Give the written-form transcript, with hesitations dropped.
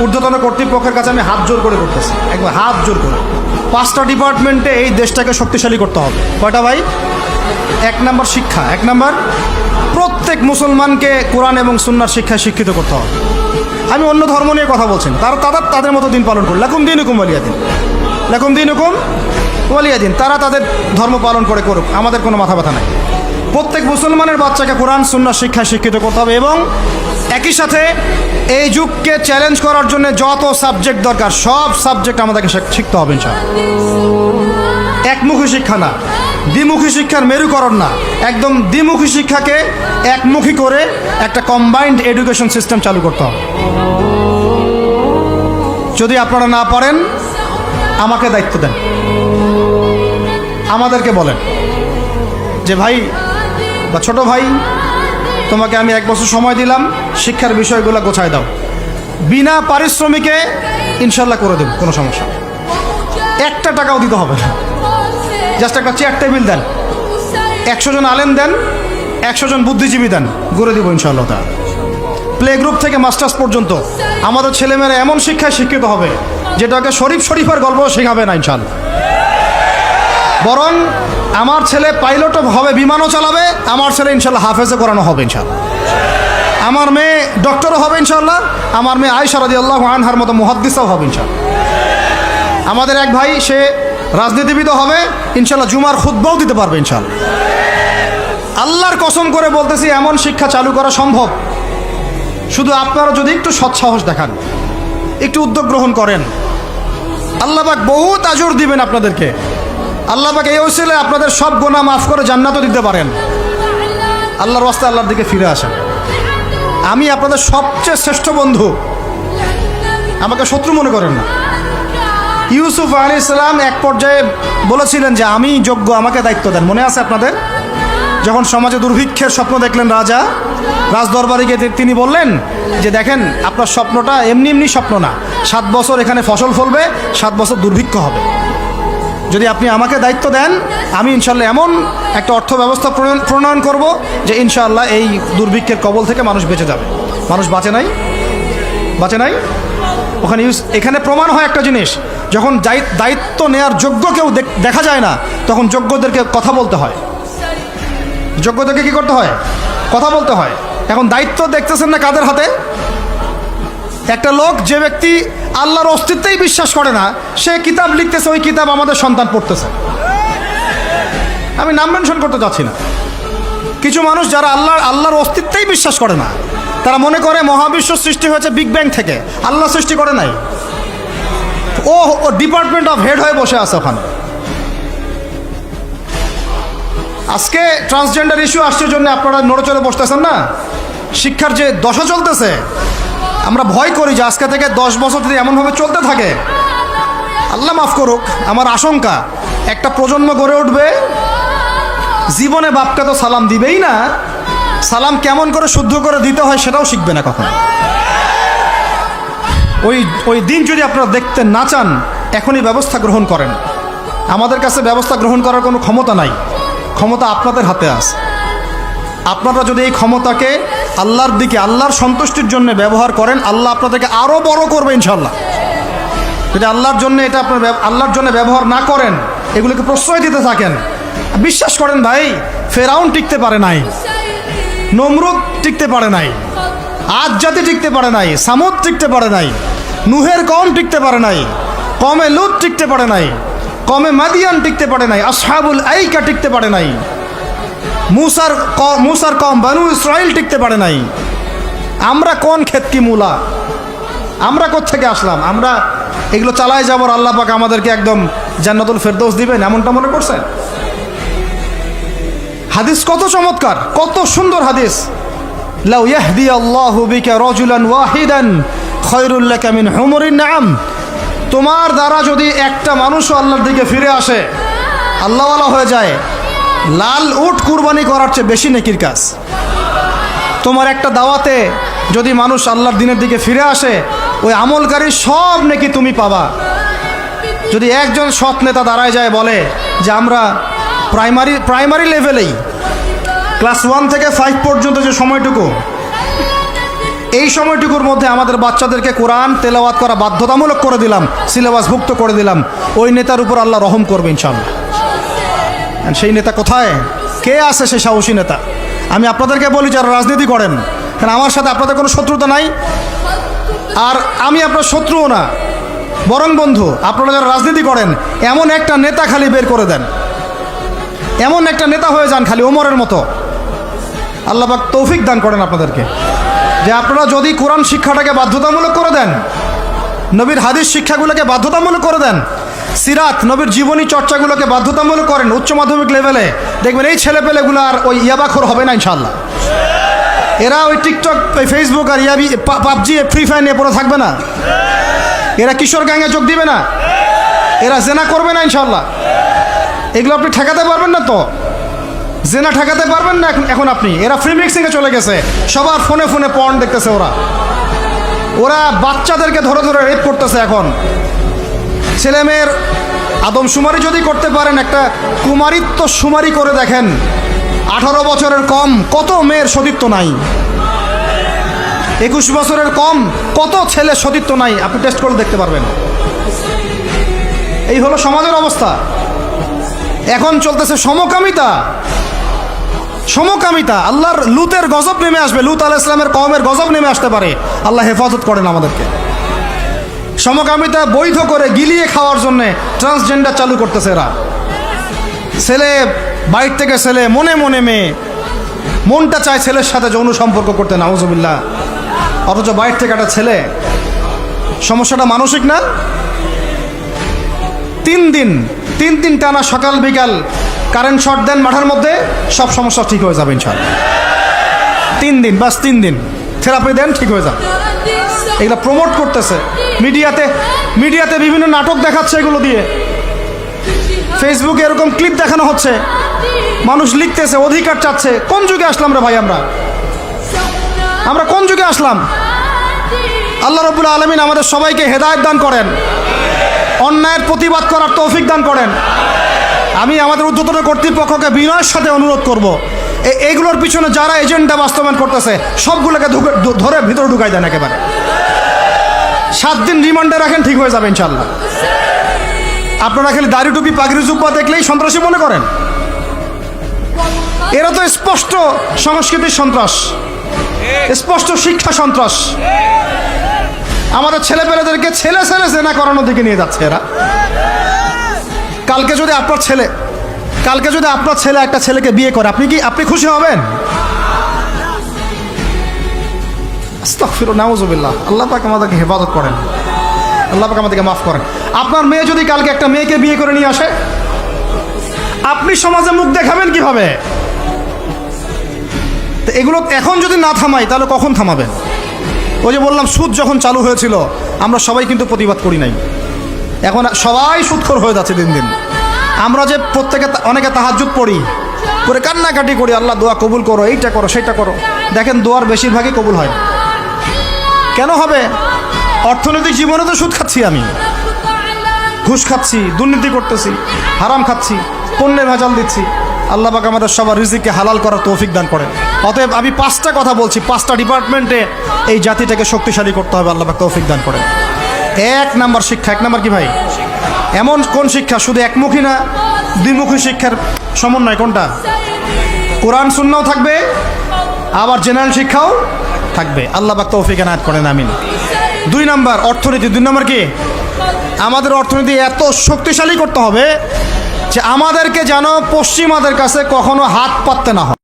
ঊর্ধ্বতন কর্তৃপক্ষের কাছে আমি হাত জোর করে করতেছি, একবার হাত জোর করে। 5টা ডিপার্টমেন্টে এই দেশটাকে শক্তিশালী করতে হবে। কয়টা ভাই? 1 নম্বর শিক্ষা, 1 নম্বর প্রত্যেক মুসলমানকে কোরআন এবং সুন্নাহর শিক্ষায় শিক্ষিত করতে হবে। আমি অন্য ধর্ম নিয়ে কথা বলছি না, তাদের মতো দিন পালন করুন। লাকুম দিনুকুম ওয়ালিয়া দিন, লাকুম দিনুকুম ওয়ালিয়া দিন। তারা তাদের ধর্ম পালন করে করুক, আমাদের কোনো মাথা ব্যথা নাই। প্রত্যেক মুসলমানের বাচ্চাকে কোরআন সুন্নাহর শিক্ষায় শিক্ষিত করতে হবে এবং একই সাথে এই যুগকে চ্যালেঞ্জ করার জন্য যত সাবজেক্ট দরকার সব সাবজেক্ট আমাদেরকে শিখতে হবে ইনশাআল্লাহ। একমুখী শিক্ষা না, দ্বিমুখী শিক্ষার মেরুকরণ না, একদম দ্বিমুখী শিক্ষাকে একমুখী করে একটা কম্বাইন্ড এডুকেশন সিস্টেম চালু করতে হবে। যদি আপনারা না পারেন আমাকে দায়িত্ব দেন, আমাদেরকে বলেন যে ভাই বা ছোট ভাই, তোমাকে আমি 1 বছর সময় দিলাম, শিক্ষার বিষয়গুলো গোছায় দাও। বিনা পারিশ্রমিকে ইনশাল্লাহ করে দেব, কোনো সমস্যা। 1 টাকাও দিতে হবে না, জাস্ট একটা চেয়ার টেবিল দেন, 100 জন আলেম দেন, 100 জন বুদ্ধিজীবী দেন, গড়ে দেবো ইনশাআল্লাহ। তা প্লে গ্রুপ থেকে মাস্টার্স পর্যন্ত আমাদের ছেলেমেয়েরা এমন শিক্ষায় শিক্ষিত হবে যেটাকে শরীফের গল্প শেখাবে না ইনশাআল্লাহ। বরং আমার ছেলে পাইলটও হবে, বিমানও চালাবে, আমার ছেলে ইনশাআল্লাহ হাফেজে করানো হবে ইনশাআল্লাহ। আমার মেয়ে ডক্টরও হবে ইনশাআল্লাহ, আমার মেয়ে আয়েশা রাদিয়াল্লাহু আনহার মতো মুহাদ্দিসও হবে ইনশাআল্লাহ। আমাদের এক ভাই সে রাজনীতিবিদও হবে ইনশাআল্লাহ, জুমার খুতবাও দিতে পারবে ইনশাআল্লাহ। আল্লাহর কসম করে বলতেছি, এমন শিক্ষা চালু করা সম্ভব। শুধু আপনারা যদি একটু সৎসাহস দেখান, একটু উদ্যোগ গ্রহণ করেন, আল্লাহ পাক বহুত আজর দিবেন আপনাদেরকে। আল্লাহ পাক এই ওসিলায় আপনাদের সব গুনাহ মাফ করে জান্নাতও দিতে পারেন। আল্লাহর রাস্তায় আল্লাহর দিকে ফিরে আসেন। আমি আপনাদের সবচেয়ে শ্রেষ্ঠ বন্ধু, আমাকে শত্রু মনে করেন না। ইউসুফ আলাইহিস সালাম এক পর্যায়ে বলেছিলেন যে আমি যোগ্য, আমাকে দায়িত্ব দেন। মনে আছে আপনাদের? যখন সমাজে দুর্ভিক্ষের স্বপ্ন দেখলেন রাজা, রাজদরবারে গিয়ে তিনি বললেন যে দেখেন, আপনার স্বপ্নটা এমনি এমনি স্বপ্ন না, 7 বছর এখানে ফসল ফলবে, 7 বছর দুর্ভিক্ষ হবে। যদি আপনি আমাকে দায়িত্ব দেন, আমি ইনশাআল্লাহ এমন একটা অর্থ ব্যবস্থা প্রণয়ন করব যে ইনশাআল্লাহ এই দুর্ভিক্ষের কবল থেকে মানুষ বেঁচে যাবে। মানুষ বাঁচে নাই, বাঁচে নাই। ওখানে এখানে প্রমাণ হয় একটা জিনিস, যখন দায়িত্ব নেয়ার যোগ্য কেউ দেখা যায় না, তখন যোগ্যদেরকে কথা বলতে হয়। যোগ্যদেরকে কি করতে হয়? কথা বলতে হয়। এখন দায়িত্ব দেখতেছেন না কাদের হাতে? একটা লোক, যে ব্যক্তি আল্লাহর অস্তিত্বেই বিশ্বাস করে না, সে কিতাব লিখতেছে, ওই কিতাব আমাদের সন্তান পড়তেছে। আমি নাম মেনশন করতে চাচ্ছি না। কিছু মানুষ যারা আল্লাহর অস্তিত্বেই বিশ্বাস করে না, তারা মনে করে মহাবিশ্ব সৃষ্টি হয়েছে বিগ ব্যাং থেকে, আল্লাহ সৃষ্টি করে নাই। ও ডিপার্টমেন্ট অফ হেড হয়ে বসে আছে ওখানে। আজকে ট্রান্সজেন্ডার ইস্যু আসছে জন্য আপনারা নড়েচড়ে বসতেছেন না। শিক্ষার যে দশা চলতেছে, আমরা ভয় করি যে আজকে থেকে 10 বছর যদি এমনভাবে চলতে থাকে, আল্লাহ মাফ করুক, আমার আশঙ্কা একটা প্রজন্ম গড়ে উঠবে, জীবনে বাপকে তো সালাম দিবেই না, সালাম কেমন করে শুদ্ধ করে দিতে হয় সেটাও শিখবে না কখনো। ওই দিন যদি আপনারা দেখতে না চান, এখনই ব্যবস্থা গ্রহণ করেন। আমাদের কাছে ব্যবস্থা গ্রহণ করার কোনো ক্ষমতা নাই, ক্ষমতা আপনাদের হাতে আছে। আপনারা যদি এই ক্ষমতাকে আল্লাহর দিকে, আল্লাহর সন্তুষ্টির জন্য ব্যবহার করেন, আল্লাহ আপনাদেরকে আরও বড় করবে ইনশাল্লাহ। যদি আল্লাহর জন্য এটা আপনার আল্লাহর জন্য ব্যবহার না করেন, এগুলোকে প্রশ্রয় দিতে থাকেন, বিশ্বাস করেন ভাই, ফেরাউন টিকতে পারে নাই, নমরুদ টিকতে পারে নাই, আদ জাতি টিকতে পারে নাই, সামুদ টিকতে পারে নাই, নুহের কওম টিকতে পারে নাই, কমে লুত টিকতে পারে নাই, কমে মাদিয়ান টিকতে পারে নাই, আসহাবুল আইকা টিকতে পারে নাই, মুসার কম বানু ইসরাইল টিকতে পারে নাই। আমরা কোন ক্ষেত কি মূলা? আমরা কোত্থেকে আসলাম? আমরা এগুলো চালায় যাবার আল্লাহ পাক আমাদেরকে একদম জান্নাতুল ফেরদৌস দিবেন এমনটা মনে করছেন? হাদিস কত চমৎকার, কত সুন্দর হাদিস। লাউ ইয়াহদি আল্লাহু বিকা রাজুলান ওয়াহিদান খায়রুল লাকা মিন হুমুরিন নাম। তোমার দ্বারা যদি একটা মানুষও আল্লাহর দিকে ফিরে আসে, আল্লাহওয়ালা হয়ে যায়, লাল উট কুরবানি করার চেয়ে বেশি নেকির কাজ। তোমার একটা দাওয়াতে যদি মানুষ আল্লাহর দিনের দিকে ফিরে আসে, ওই আমলকারী সব নেকি তুমি পাবা। যদি একজন সৎ নেতা দাঁড়ায় যায় বলে যে আমরা প্রাইমারি লেভেলেই ক্লাস 1 থেকে 5 পর্যন্ত যে সময়টুকু এই সময়টুকুর মধ্যে আমাদের বাচ্চাদেরকে কোরআন তেলাওয়াত করা বাধ্যতামূলক করে দিলাম, সিলেবাসভুক্ত করে দিলাম। ওই নেতার উপর আল্লাহ রহম করবে ইনশাআল্লাহ। সেই নেতা কোথায়, কে আছে সেই সাহসী নেতা? আমি আপনাদেরকে বলি যারা রাজনীতি করেন, কারণ আমার সাথে আপনাদের কোনো শত্রুতা নাই, আর আমি আপনার শত্রুও না, বরং বন্ধু। আপনারা যারা রাজনীতি করেন, এমন একটা নেতা খালি বের করে দেন, এমন একটা নেতা হয়ে যান খালি ওমরের মতো। আল্লাহ পাক তৌফিক দান করেন আপনাদেরকে, যে আপনারা যদি কোরআন শিক্ষাটাকে বাধ্যতামূলক করে দেন, নবীর হাদিস শিক্ষাগুলোকে বাধ্যতামূলক করে দেন, সিরাত নবীর জীবনী চর্চাগুলোকে বাধ্যতামূলক করেন উচ্চ মাধ্যমিক লেভেলে, দেখবেন এই ছেলেপেলেগুলো আর ওই ইয়াবাখোর হবে না ইনশাআল্লাহ। এরা ওই টিকটক, ওই ফেসবুক আর পাবজি, ফ্রি ফায়ার নিয়ে পড়ে থাকবে না। এরা কিশোর গ্যাংয়ে যোগ দিবে না, এরা জেনা করবে না ইনশাআল্লাহ। এগুলো আপনি ঠেকাতে পারবেন না তো, জেনা ঠেকাতে পারবেন না এখন আপনি। এরা ফ্রি মিক্সিংয়ে চলে গেছে, সবার ফোনে ফোনে পর্ন দেখতেছে। ওরা বাচ্চাদেরকে ধরে ধরে রেপ করতেছে। এখন ছেলে মেয়ের আদমশুমারি যদি করতে পারেন, একটা কুমারিত্ব শুমারি করে দেখেন, 18 বছরের কম কত মেয়ের সতীত্ব নাই, 21 বছরের কম কত ছেলে সতীত্ব নাই, আপনি টেস্ট করে দেখতে পারবেন। এই হলো সমাজের অবস্থা। এখন চলতেছে সমকামিতা, সমকামিতা। আল্লাহর লুতের গজব নেমে আসবে, লুত আলাইহিস সালামের কওমের গজব নেমে আসতে পারে। আল্লাহ হেফাজত করেন আমাদেরকে। সমকামিতা বৈধ করে গিলিয়ে খাওয়ার জন্য ট্রান্সজেন্ডার চালু করতেছে এরা। ছেলে বাইর থেকে ছেলে, মনে মনে মেয়ে, মনটা চায় ছেলের সাথে যৌন সম্পর্ক করতে, নাউজুবিল্লাহ। অথচ বাইর থেকে একটা ছেলে। সমস্যাটা মানসিক না? 3 দিন টানা সকাল বিকাল কারেন্ট শর্ট দেন মাঠের মধ্যে, সব সমস্যা ঠিক হয়ে যাবে ইনশাআল্লাহ। 3 দিন, বাস 3 দিন থেরাপি দেন, ঠিক হয়ে যাবে। এগুলো প্রমোট করতেছে মিডিয়াতে বিভিন্ন নাটক দেখাচ্ছে, এগুলো দিয়ে ফেসবুকে এরকম ক্লিপ দেখানো হচ্ছে, মানুষ লিখতেছে, অধিকার চাচ্ছে। কোন যুগে আসলাম রে ভাই? আমরা কোন যুগে আসলাম? আল্লাহ রাব্বুল আলামিন আমাদের সবাইকে হেদায়েত দান করেন, অন্যায়ের প্রতিবাদ করার তৌফিক দান করেন। আমি আমাদের ঊর্ধ্বতন কর্তৃপক্ষকে বিনয়ের সাথে অনুরোধ করব, এইগুলোর পিছনে যারা এজেন্ডা বাস্তবায়ন করতেছে সবগুলোকে ধরে ভিতরে ঢুকাই দেন একেবারে। 7 দিন রিমান্ডে রাখেন, ঠিক হয়ে যাবে ইনশাআল্লাহ। আপনারা খালি দাড়ি টুপি পাগড়ি জুব্বা দেখলেই সন্ত্রাসী মনে করেন? এরা তো স্পষ্ট সংস্কৃতির সন্ত্রাস, স্পষ্ট শিক্ষা সন্ত্রাস। আমাদের ছেলেপেলেদেরকে ছেলে জেনা করানোর দিকে নিয়ে যাচ্ছে এরা। কালকে যদি আপনার ছেলে একটা ছেলেকে বিয়ে করে, আপনি খুশি হবেন? আস্তাগফিরুল্লাহ, নাউজুবিল্লাহ। আল্লাহ পাক আমাদেরকে হেফাজত করেন, আল্লাহ পাক আমাদেরকে মাফ করেন। আপনার মেয়ে যদি কালকে একটা মেয়েকে বিয়ে করে নিয়ে আসে, আপনি সমাজে মুখ দেখাবেন কিভাবে? তো এগুলো এখন যদি না থামাই, তাহলে কখন থামাবেন? ওই যে বললাম, সুদ যখন চালু হয়েছিল আমরা সবাই কিন্তু প্রতিবাদ করি নাই। এখন সবাই সুদখোর হয়ে যাচ্ছে দিন দিন। আমরা যে অনেকে তাহাজ্জুদ পড়ি, করে কান্নাকাটি করি, আল্লাহ দোয়া কবুল করো, এইটা করো সেইটা করো। দেখেন দোয়ার বেশিরভাগই কবুল হয়। কেন হবে? অর্থনৈতিক জীবনে তো সুদ খাচ্ছি, আমি ঘুষ খাচ্ছি, দুর্নীতি করতেছি, হারাম খাচ্ছি, পণ্যে ভেজাল দিচ্ছি। আল্লাহ পাক আমাদের সবার রিজিককে হালাল করার তৌফিক দান করেন। অতএব আমি 5টা কথা বলছি, 5টা ডিপার্টমেন্টে এই জাতিটাকে শক্তিশালী করতে হবে। আল্লাহ পাক তৌফিক দান করেন। 1 নাম্বার শিক্ষা। 1 নাম্বার কি ভাই? এমন কোন শিক্ষা? শুধু একমুখী না, দ্বিমুখী শিক্ষার সমন্বয়। কোনটা? কোরআন সুন্নাহও থাকবে, আবার জেনারেল শিক্ষাও থাকবে। আল্লাহ পাক তৌফিক এনায়েত করেন, আমিন। 2 নাম্বার অর্থনীতি। 2 নাম্বার কি? আমাদের অর্থনীতি এত শক্তিশালী করতে হবে যে আমাদেরকে যেন পশ্চিমাদের কাছে কখনো হাত পাততে না হয়।